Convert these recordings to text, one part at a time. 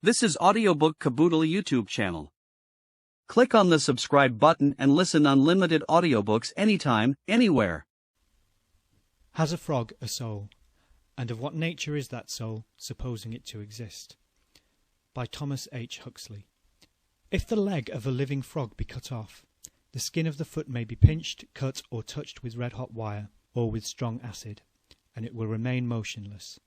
This is Audiobook Caboodle YouTube channel. Click on the subscribe button and listen unlimited audiobooks anytime, anywhere. Has a frog a soul? And of what nature is that soul, supposing it to exist? By Thomas H. Huxley. If the leg of a living frog be cut off, the skin of the foot may be pinched, cut, or touched with red-hot wire, or with strong acid, and it will remain motionless.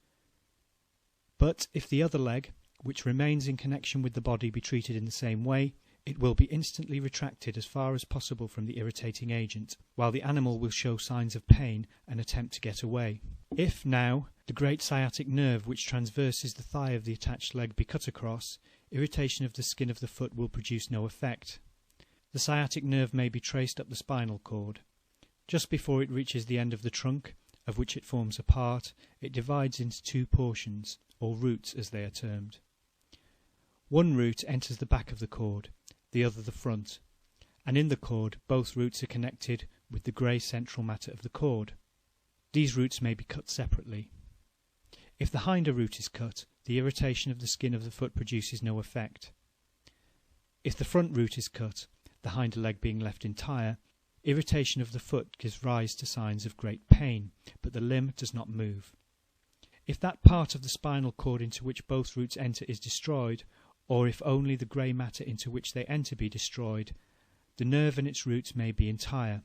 But if the other leg, which remains in connection with the body, be treated in the same way, it will be instantly retracted as far as possible from the irritating agent, while the animal will show signs of pain and attempt to get away. If, now, the great sciatic nerve which transverses the thigh of the attached leg be cut across, irritation of the skin of the foot will produce no effect. The sciatic nerve may be traced up the spinal cord. Just before it reaches the end of the trunk, of which it forms a part, it divides into two portions, or roots as they are termed. One root enters the back of the cord, the other the front, and in the cord both roots are connected with the grey central matter of the cord. These roots may be cut separately. If the hinder root is cut, the irritation of the skin of the foot produces no effect. If the front root is cut, the hinder leg being left entire, irritation of the foot gives rise to signs of great pain, but the limb does not move. If that part of the spinal cord into which both roots enter is destroyed, or if only the grey matter into which they enter be destroyed, the nerve and its roots may be entire.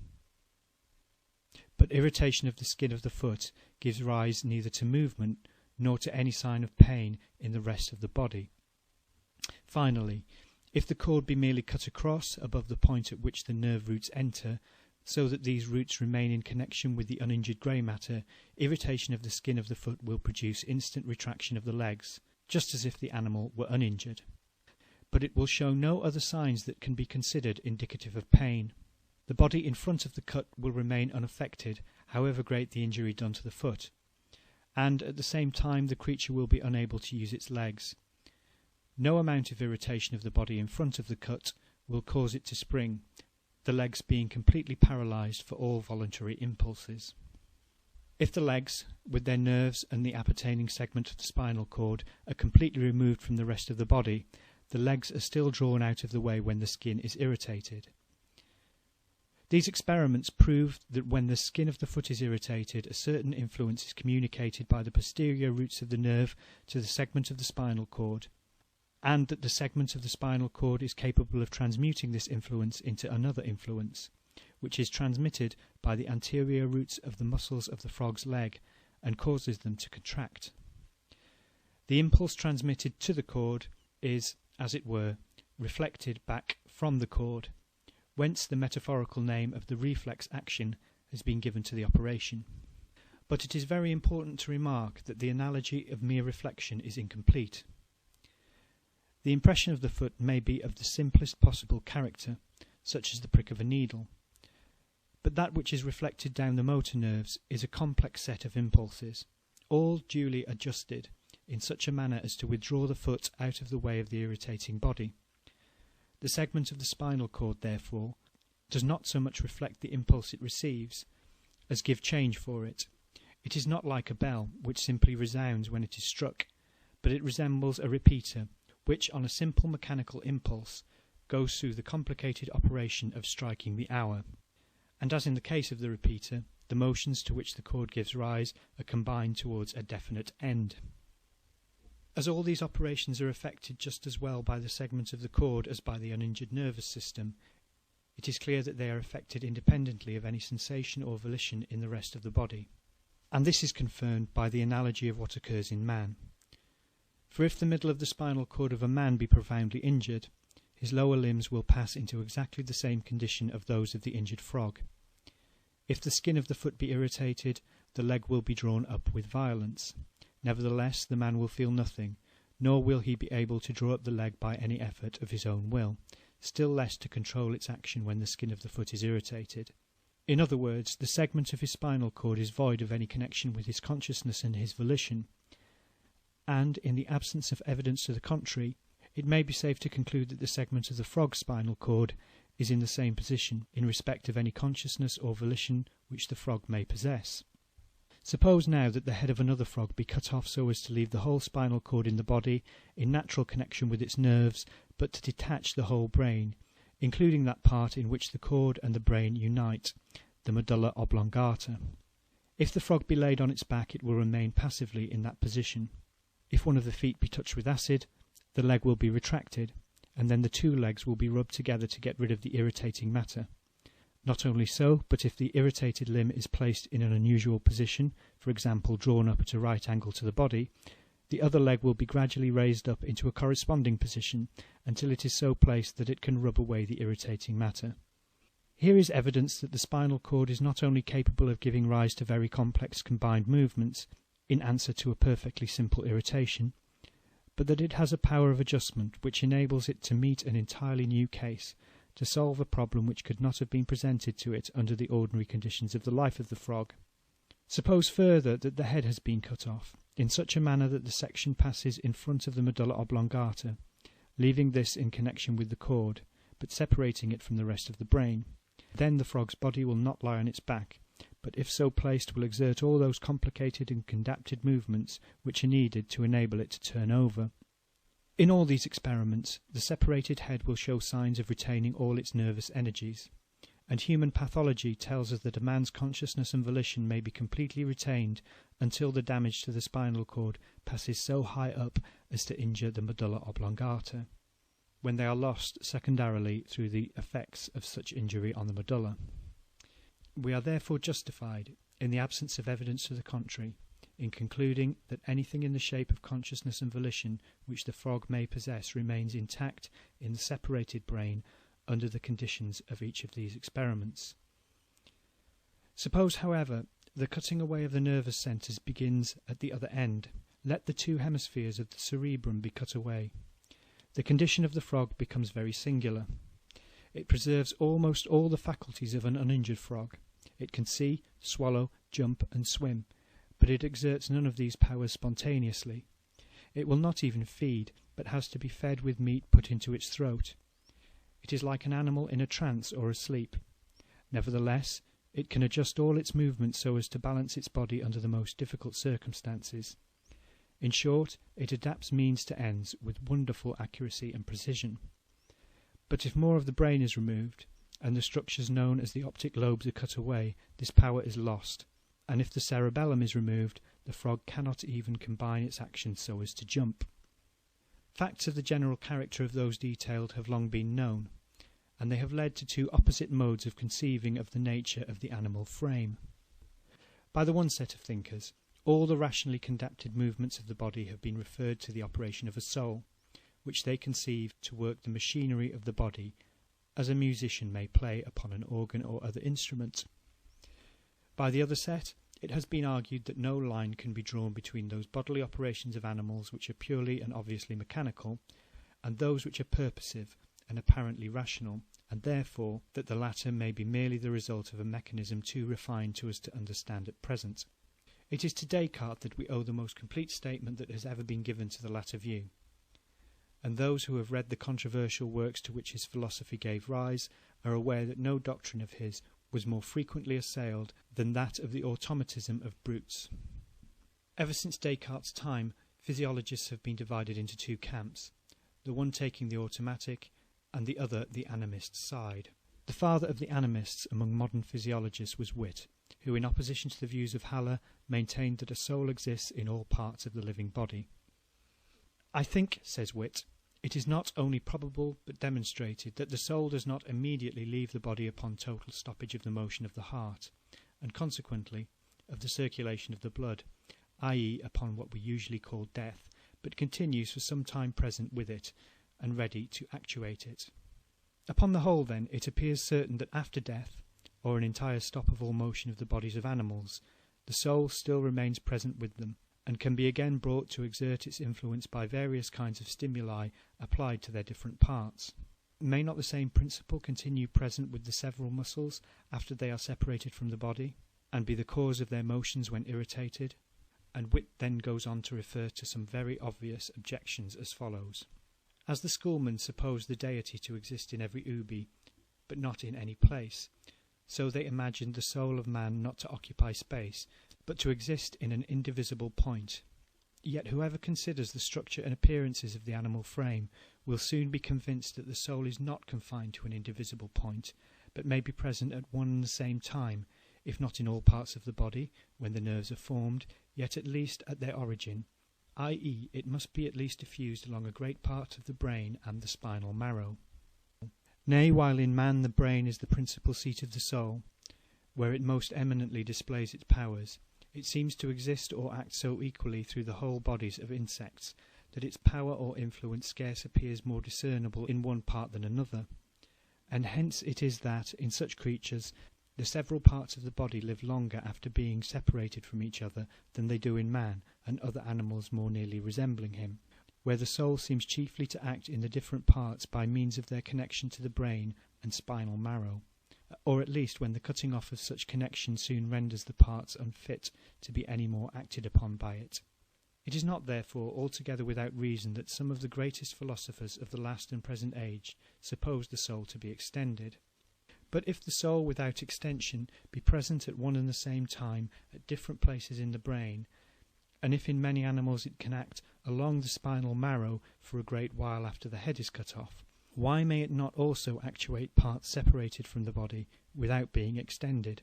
But irritation of the skin of the foot gives rise neither to movement nor to any sign of pain in the rest of the body. Finally, if the cord be merely cut across above the point at which the nerve roots enter, so that these roots remain in connection with the uninjured grey matter, irritation of the skin of the foot will produce instant retraction of the legs, just as if the animal were uninjured. But it will show no other signs that can be considered indicative of pain. The body in front of the cut will remain unaffected, however great the injury done to the foot, and at the same time the creature will be unable to use its legs. No amount of irritation of the body in front of the cut will cause it to spring, the legs being completely paralysed for all voluntary impulses. If the legs, with their nerves and the appertaining segment of the spinal cord, are completely removed from the rest of the body, the legs are still drawn out of the way when the skin is irritated. These experiments prove that when the skin of the foot is irritated, a certain influence is communicated by the posterior roots of the nerve to the segment of the spinal cord, and that the segment of the spinal cord is capable of transmuting this influence into another influence, which is transmitted by the anterior roots of the muscles of the frog's leg and causes them to contract. The impulse transmitted to the cord is, as it were, reflected back from the cord, whence the metaphorical name of the reflex action has been given to the operation. But it is very important to remark that the analogy of mere reflection is incomplete. The impression of the foot may be of the simplest possible character, such as the prick of a needle, but that which is reflected down the motor nerves is a complex set of impulses, all duly adjusted in such a manner as to withdraw the foot out of the way of the irritating body. The segment of the spinal cord, therefore, does not so much reflect the impulse it receives, as give change for it. It is not like a bell, which simply resounds when it is struck, but it resembles a repeater, which, on a simple mechanical impulse, goes through the complicated operation of striking the hour. And as in the case of the repeater, the motions to which the cord gives rise are combined towards a definite end. As all these operations are effected just as well by the segment of the cord as by the uninjured nervous system, it is clear that they are effected independently of any sensation or volition in the rest of the body. And this is confirmed by the analogy of what occurs in man. For if the middle of the spinal cord of a man be profoundly injured, his lower limbs will pass into exactly the same condition of those of the injured frog. If the skin of the foot be irritated, the leg will be drawn up with violence. Nevertheless, the man will feel nothing, nor will he be able to draw up the leg by any effort of his own will, still less to control its action when the skin of the foot is irritated. In other words, the segment of his spinal cord is void of any connection with his consciousness and his volition, and, in the absence of evidence to the contrary, it may be safe to conclude that the segment of the frog's spinal cord is in the same position in respect of any consciousness or volition which the frog may possess. Suppose now that the head of another frog be cut off so as to leave the whole spinal cord in the body, in natural connection with its nerves, but to detach the whole brain, including that part in which the cord and the brain unite, the medulla oblongata. If the frog be laid on its back, it will remain passively in that position. If one of the feet be touched with acid, the leg will be retracted, and then the two legs will be rubbed together to get rid of the irritating matter. Not only so, but if the irritated limb is placed in an unusual position, for example drawn up at a right angle to the body, the other leg will be gradually raised up into a corresponding position until it is so placed that it can rub away the irritating matter. Here is evidence that the spinal cord is not only capable of giving rise to very complex combined movements in answer to a perfectly simple irritation, but that it has a power of adjustment which enables it to meet an entirely new case, to solve a problem which could not have been presented to it under the ordinary conditions of the life of the frog. Suppose further that the head has been cut off, in such a manner that the section passes in front of the medulla oblongata, leaving this in connection with the cord, but separating it from the rest of the brain. Then the frog's body will not lie on its back, but if so placed will exert all those complicated and adapted movements which are needed to enable it to turn over. In all these experiments, the separated head will show signs of retaining all its nervous energies, and human pathology tells us that a man's consciousness and volition may be completely retained until the damage to the spinal cord passes so high up as to injure the medulla oblongata, when they are lost secondarily through the effects of such injury on the medulla. We are therefore justified, in the absence of evidence to the contrary, in concluding that anything in the shape of consciousness and volition which the frog may possess remains intact in the separated brain under the conditions of each of these experiments. Suppose, however, the cutting away of the nervous centres begins at the other end. Let the two hemispheres of the cerebrum be cut away. The condition of the frog becomes very singular. It preserves almost all the faculties of an uninjured frog. It can see, swallow, jump, and swim, but it exerts none of these powers spontaneously. It will not even feed, but has to be fed with meat put into its throat. It is like an animal in a trance or asleep. Nevertheless, it can adjust all its movements so as to balance its body under the most difficult circumstances. In short, it adapts means to ends with wonderful accuracy and precision. But if more of the brain is removed, and the structures known as the optic lobes are cut away, this power is lost, and if the cerebellum is removed, the frog cannot even combine its actions so as to jump. Facts of the general character of those detailed have long been known, and they have led to two opposite modes of conceiving of the nature of the animal frame. By the one set of thinkers, all the rationally conducted movements of the body have been referred to the operation of a soul, which they conceive to work the machinery of the body, as a musician may play upon an organ or other instrument. By the other set, it has been argued that no line can be drawn between those bodily operations of animals which are purely and obviously mechanical, and those which are purposive and apparently rational, and therefore that the latter may be merely the result of a mechanism too refined to us to understand at present. It is to Descartes that we owe the most complete statement that has ever been given to the latter view, and those who have read the controversial works to which his philosophy gave rise are aware that no doctrine of his was more frequently assailed than that of the automatism of brutes. Ever since Descartes' time, physiologists have been divided into two camps, the one taking the automatic, and the other the animist side. The father of the animists among modern physiologists was Witt, who, in opposition to the views of Haller, maintained that a soul exists in all parts of the living body. I think, says Witt, it is not only probable but demonstrated that the soul does not immediately leave the body upon total stoppage of the motion of the heart, and consequently of the circulation of the blood, i.e. upon what we usually call death, but continues for some time present with it, and ready to actuate it. Upon the whole, then, it appears certain that after death, or an entire stop of all motion of the bodies of animals, the soul still remains present with them, and can be again brought to exert its influence by various kinds of stimuli applied to their different parts. May not the same principle continue present with the several muscles after they are separated from the body, and be the cause of their motions when irritated? And Witt then goes on to refer to some very obvious objections as follows. As the schoolmen suppose the deity to exist in every ubi, but not in any place, so they imagined the soul of man not to occupy space, but to exist in an indivisible point. Yet whoever considers the structure and appearances of the animal frame will soon be convinced that the soul is not confined to an indivisible point, but may be present at one and the same time, if not in all parts of the body, when the nerves are formed, yet at least at their origin, i.e. it must be at least diffused along a great part of the brain and the spinal marrow. Nay, while in man the brain is the principal seat of the soul, where it most eminently displays its powers, it seems to exist or act so equally through the whole bodies of insects, that its power or influence scarce appears more discernible in one part than another. And hence it is that, in such creatures, the several parts of the body live longer after being separated from each other than they do in man and other animals more nearly resembling him, where the soul seems chiefly to act in the different parts by means of their connection to the brain and spinal marrow, or at least when the cutting off of such connection soon renders the parts unfit to be any more acted upon by it. It is not, therefore, altogether without reason that some of the greatest philosophers of the last and present age suppose the soul to be extended. But if the soul without extension be present at one and the same time at different places in the brain, and if in many animals it can act along the spinal marrow for a great while after the head is cut off, why may it not also actuate parts separated from the body without being extended?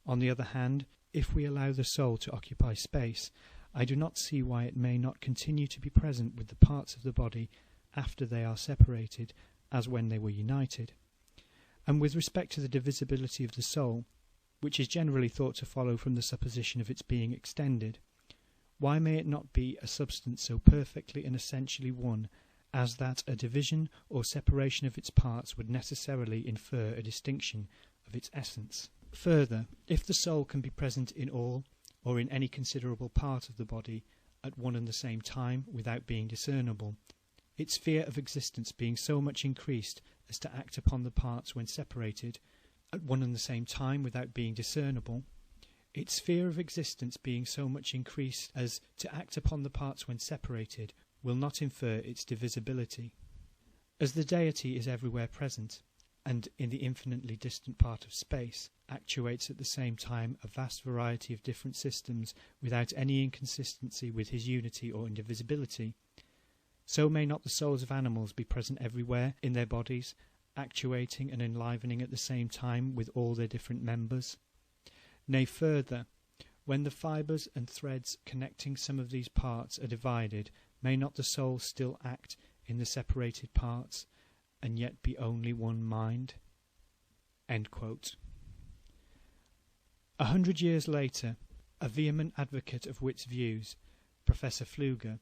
On the other hand, if we allow the soul to occupy space, I do not see why it may not continue to be present with the parts of the body after they are separated, as when they were united. And with respect to the divisibility of the soul, which is generally thought to follow from the supposition of its being extended, why may it not be a substance so perfectly and essentially one as that a division or separation of its parts would necessarily infer a distinction of its essence? Further, if the soul can be present in all, or in any considerable part of the body, at one and the same time, without being discernible, its sphere of existence being so much increased as to act upon the parts when separated, at one and the same time, without being discernible, its sphere of existence being so much increased as to act upon the parts when separated, will not infer its divisibility. As the deity is everywhere present, and in the infinitely distant part of space, actuates at the same time a vast variety of different systems without any inconsistency with his unity or indivisibility, so may not the souls of animals be present everywhere in their bodies, actuating and enlivening at the same time with all their different members? Nay, further, when the fibres and threads connecting some of these parts are divided, may not the soul still act in the separated parts, and yet be only one mind? End quote. 100 years later, a vehement advocate of Witt's views, Professor Pfluger,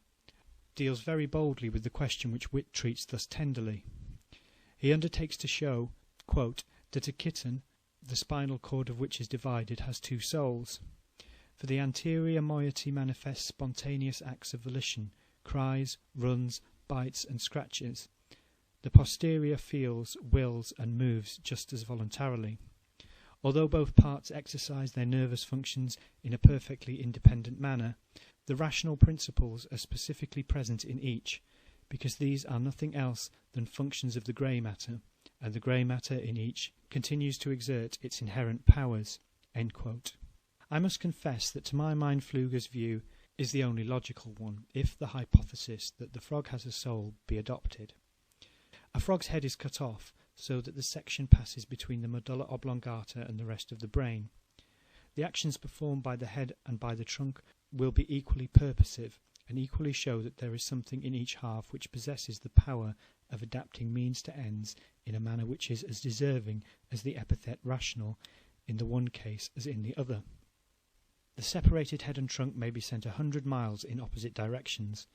deals very boldly with the question which Witt treats thus tenderly. He undertakes to show, quote, that a kitten, the spinal cord of which is divided, has two souls. For the anterior moiety manifests spontaneous acts of volition, cries, runs, bites, and scratches. The posterior feels, wills, and moves just as voluntarily. Although both parts exercise their nervous functions in a perfectly independent manner, the rational principles are specifically present in each, because these are nothing else than functions of the grey matter, and the grey matter in each continues to exert its inherent powers. End quote. I must confess that to my mind Pfluger's view is the only logical one, if the hypothesis that the frog has a soul be adopted. A frog's head is cut off, so that the section passes between the medulla oblongata and the rest of the brain. The actions performed by the head and by the trunk will be equally purposive, and equally show that there is something in each half which possesses the power of adapting means to ends in a manner which is as deserving as the epithet rational in the one case as in the other. The separated head and trunk may be sent 100 miles in opposite directions,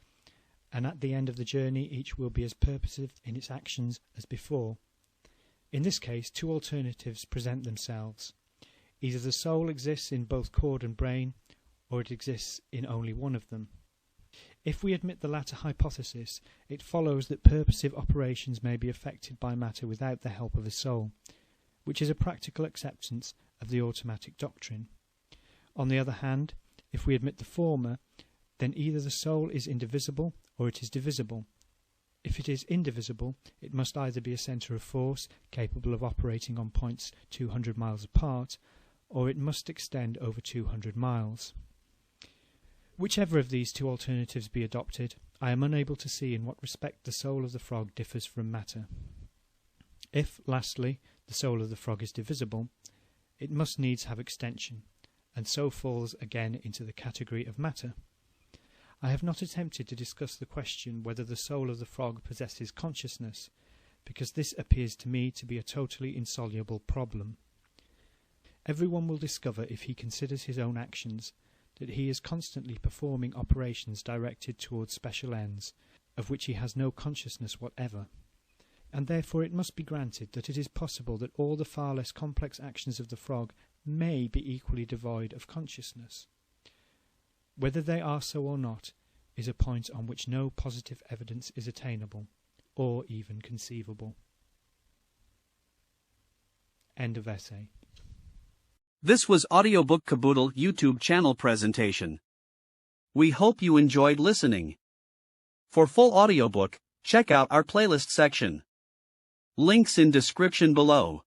and at the end of the journey each will be as purposive in its actions as before. In this case, two alternatives present themselves. Either the soul exists in both cord and brain, or it exists in only one of them. If we admit the latter hypothesis, it follows that purposive operations may be effected by matter without the help of a soul, which is a practical acceptance of the automatic doctrine. On the other hand, if we admit the former, then either the soul is indivisible or it is divisible. If it is indivisible, it must either be a centre of force capable of operating on points 200 miles apart, or it must extend over 200 miles. Whichever of these two alternatives be adopted, I am unable to see in what respect the soul of the frog differs from matter. If, lastly, the soul of the frog is divisible, it must needs have extension, and so falls again into the category of matter. I have not attempted to discuss the question whether the soul of the frog possesses consciousness, because this appears to me to be a totally insoluble problem. Everyone will discover, if he considers his own actions, that he is constantly performing operations directed towards special ends, of which he has no consciousness whatever. And therefore it must be granted that it is possible that all the far less complex actions of the frog may be equally devoid of consciousness. Whether they are so or not is a point on which no positive evidence is attainable, or even conceivable. End of essay. This was Audiobook Caboodle YouTube channel presentation. We hope you enjoyed listening. For full audiobook, check out our playlist section. Links in description below.